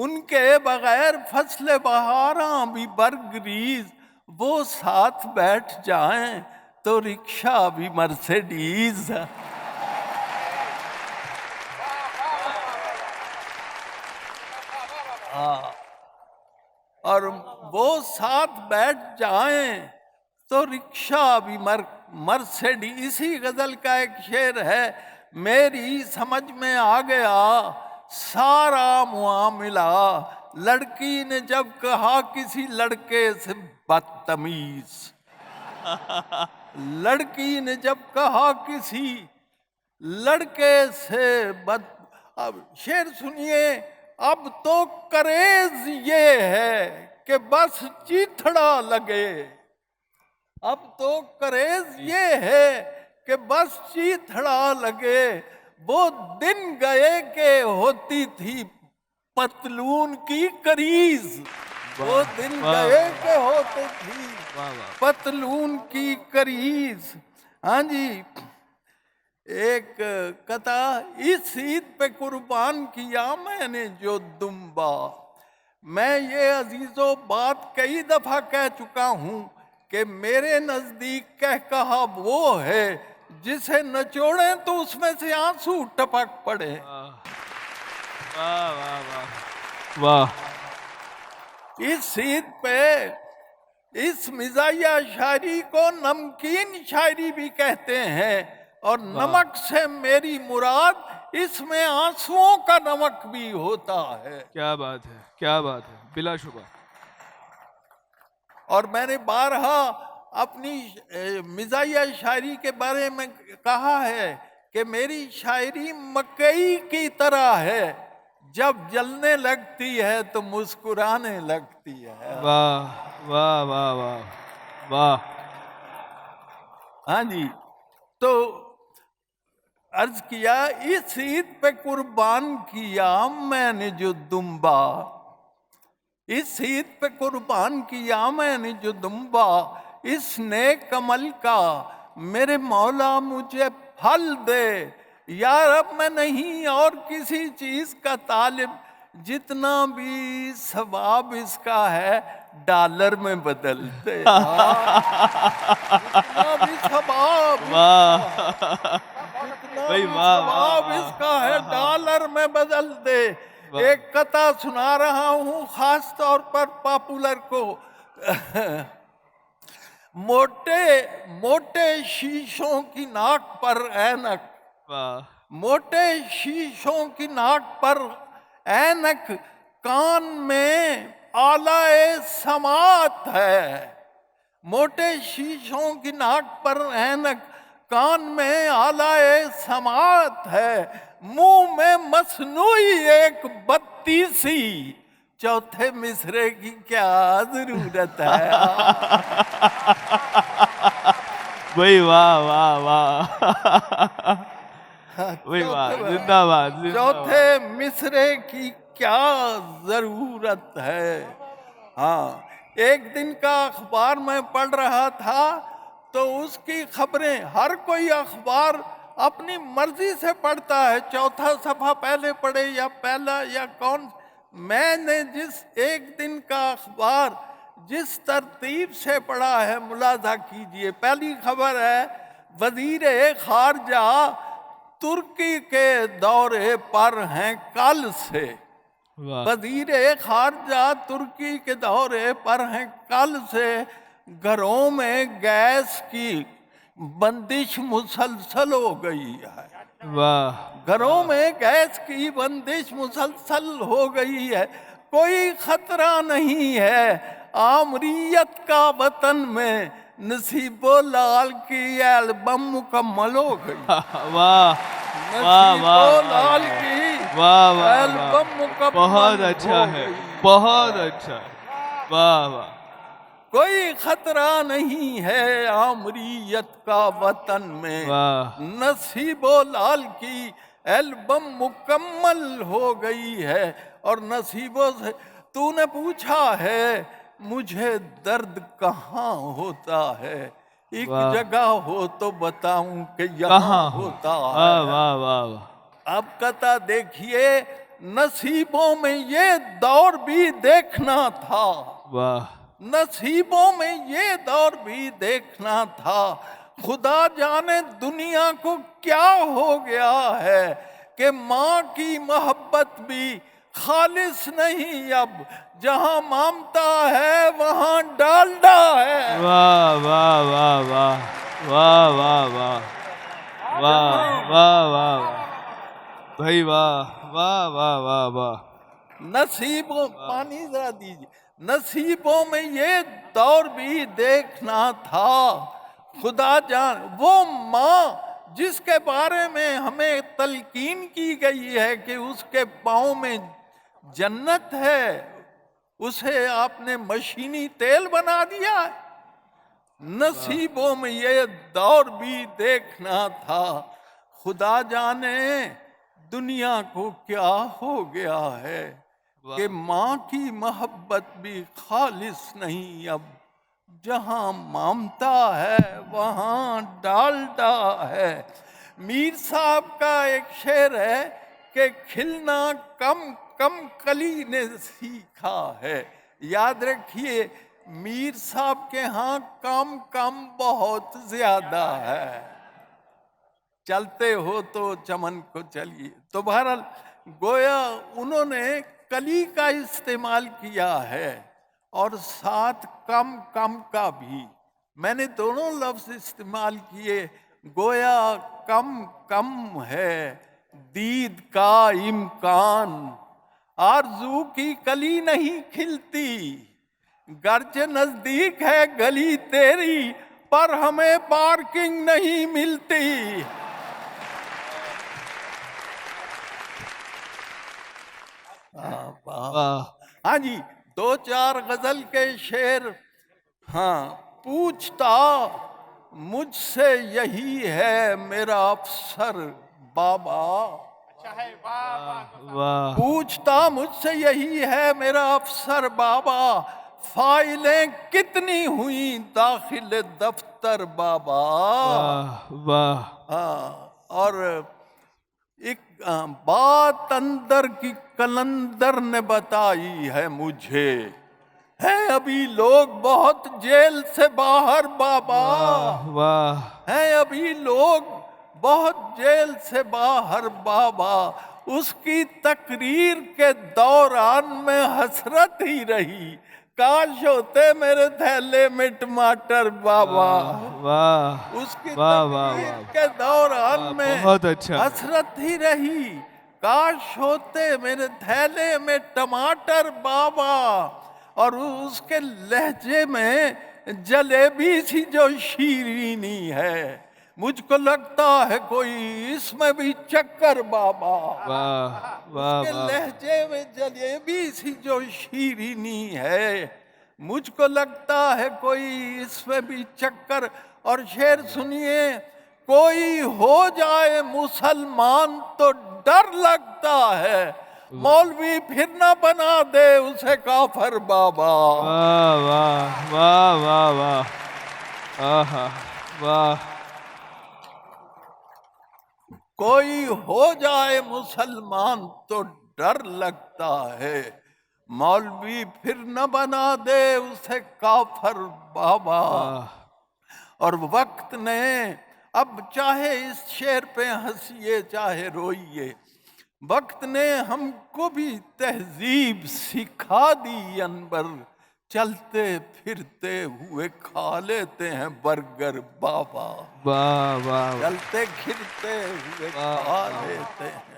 ان کے بغیر فصل بہاراں بھی برگریز، وہ ساتھ بیٹھ جائیں تو رکشہ بھی مرسیڈیز۔ اور وہ ساتھ بیٹھ جائیں تو رکشہ بھی مرسیڈیز۔ اسی غزل کا ایک شعر ہے، میری سمجھ میں آ گیا سارا معاملہ، لڑکی نے جب کہا کسی لڑکے سے بدتمیز، لڑکی نے جب کہا کسی لڑکے سے اب شعر سنیے، اب تو کریز یہ ہے کہ بس چیتھڑا لگے، اب تو کریز یہ ہے کہ بس چیتھڑا لگے، وہ دن گئے کہ ہوتی تھی پتلون کی کریز، وہ دن گئے کہ ہوتی تھی پتلون کی کریز۔ ہاں جی، ایک قطع، اس عید پہ قربان کیا میں نے جو دمبا، میں یہ عزیزو بات کئی دفعہ کہہ چکا ہوں کہ میرے نزدیک کہا وہ ہے جسے نچوڑیں تو اس میں سے آنسو ٹپک پڑے۔ واہ واہ واہ واہ۔ اس عید پہ اس مزاحیہ شاعری کو نمکین شاعری بھی کہتے ہیں، اور نمک سے میری مراد اس میں آنسوؤں کا نمک بھی ہوتا ہے۔ کیا بات ہے، کیا بات ہے، بلا شبہ۔ اور میں نے بارہا اپنی مزاحیہ شاعری کے بارے میں کہا ہے کہ میری شاعری مکئی کی طرح ہے، جب جلنے لگتی ہے تو مسکرانے لگتی ہے۔ واہ واہ واہ واہ واہ۔ ہاں جی، تو عرض کیا اس عید پہ قربان کیا میں نے جو دمبا، اس عید پہ قربان کیا میں نے جو دمبا، اس نیک عمل کا میرے مولا مجھے پھل دے، یا رب میں نہیں اور کسی چیز کا طالب، جتنا بھی ثواب اس کا ہے ڈالر میں بدل دے، جتنا بھی ثواب اس کا ہے ڈالر میں بدل دے۔ ایک قطع سنا رہا ہوں خاص طور پر پاپولر کو، موٹے شیشوں کی ناک پر اینک، موٹے شیشوں کی ناک پر اینک، کان میں آلائے سماعت ہے، موٹے شیشوں کی ناک پر اینک، کان میں آلائے سماعت ہے، منہ میں مصنوعی ایک بتی سی، چوتھے مصرے کی کیا ضرورت ہے۔ وہی واہ واہ واہ، وہی واہ، زندہ باد، چوتھے مصرے کی کیا ضرورت ہے۔ ہاں، ایک دن کا اخبار میں پڑھ رہا تھا تو اس کی خبریں، ہر کوئی اخبار اپنی مرضی سے پڑھتا ہے، چوتھا صفحہ پہلے پڑھے یا پہلا یا کون، میں نے جس ایک دن کا اخبار جس ترتیب سے پڑھا ہے ملاحظہ کیجئے۔ پہلی خبر ہے، وزیر خارجہ ترکی کے دورے پر ہیں کل سے، وزیر خارجہ ترکی کے دورے پر ہیں کل سے، گھروں میں گیس کی بندش مسلسل ہو گئی ہے، گھروں میں گیس کی بندش مسلسل ہو گئی ہے، کوئی خطرہ نہیں ہے، آمریت کا وطن میں نصیب و لال کی ایلبم مکمل ہو گئی، نصیب و لال کی ایلبم مکمل بہت اچھا ہے، بہت اچھا، واہ واہ۔ کوئی خطرہ نہیں ہے آمریت کا وطن میں، نصیب و لال کی ایلبم مکمل ہو گئی ہے، اور نصیبوں سے تو نے پوچھا ہے مجھے درد کہاں ہوتا ہے، ایک جگہ ہو تو بتاؤں کہ یہاں ہوتا ہے۔ اب قطع دیکھیے، نصیبوں میں یہ دور بھی دیکھنا تھا، واہ نصیبوں میں یہ دور بھی دیکھنا تھا، خدا جانے دنیا کو کیا ہو گیا ہے کہ ماں کی محبت بھی خالص نہیں اب، جہاں مامتا ہے وہاں ڈالڈا ہے۔ واہ واہ واہ واہ واہ واہ واہ واہ واہ واہ بھائی واہ واہ واہ واہ واہ نصیبوں پانی ذرا دیجیے، نصیبوں میں یہ دور بھی دیکھنا تھا، خدا جان وہ ماں جس کے بارے میں ہمیں تلقین کی گئی ہے کہ اس کے پاؤں میں جنت ہے، اسے آپ نے مشینی تیل بنا دیا ہے۔ نصیبوں میں یہ دور بھی دیکھنا تھا، خدا جانے دنیا کو کیا ہو گیا ہے کہ ماں کی محبت بھی خالص نہیں اب، جہاں مامتا ہے وہاں ڈالڈا ہے۔ میر صاحب کا ایک شعر ہے کہ کھلنا کم کم کلی نے سیکھا ہے، یاد رکھیے میر صاحب کے ہاں کام کم بہت زیادہ ہے، چلتے ہو تو چمن کو چلیے۔ تو بہرحال گویا انہوں نے کلی کا استعمال کیا ہے اور ساتھ کم کم کا بھی، میں نے دونوں لفظ استعمال کیے، گویا کم کم ہے دید کا امکان، آرزو کی کلی نہیں کھلتی، گرچہ نزدیک ہے گلی تیری پر ہمیں پارکنگ نہیں ملتی۔ واہ ہاں جی، دو چار غزل کے شعر، ہاں پوچھتا مجھ سے یہی ہے میرا افسر بابا، واہ پوچھتا مجھ سے یہی ہے میرا افسر بابا، فائلیں کتنی ہوئیں داخل دفتر بابا۔ واہ واہ ہاں، اور ایک بات اندر کی کلندر نے بتائی ہے مجھے، ہیں ابھی لوگ بہت جیل سے باہر بابا، واہ ہیں ابھی لوگ بہت جیل سے باہر بابا، اس کی تقریر کے دوران میں حسرت ہی رہی، کاش ہوتے میرے تھیلے میں ٹماٹر بابا، واہ اس کی واہ واہ تقریر واہ کے دوران میں بہت اچھا حسرت ہی رہی، کاش ہوتے میرے تھیلے میں ٹماٹر بابا، اور اس کے لہجے میں جلیبی سی جو شیرینی ہے، مجھ کو لگتا ہے کوئی اس میں بھی چکر بابا، واہ اس واہ کے واہ لہجے میں جلیبی سی جو شیرینی ہے، مجھ کو لگتا ہے کوئی اس میں بھی چکر۔ اور شعر سنیے، کوئی ہو جائے مسلمان تو ڈر لگتا ہے، مولوی پھر نہ بنا دے اسے کافر بابا۔ واہ واہ واہ واہ واہ آہا واہ کوئی ہو جائے مسلمان تو ڈر لگتا ہے، مولوی پھر نہ بنا دے اسے کافر بابا۔ اور وقت نے اب چاہے اس شعر پہ ہنسیے چاہے روئیے، وقت نے ہم کو بھی تہذیب سکھا دی انور، چلتے پھرتے ہوئے کھا لیتے ہیں برگر بابا، واہ واہ چلتے پھرتے ہوئے کھا لیتے ہیں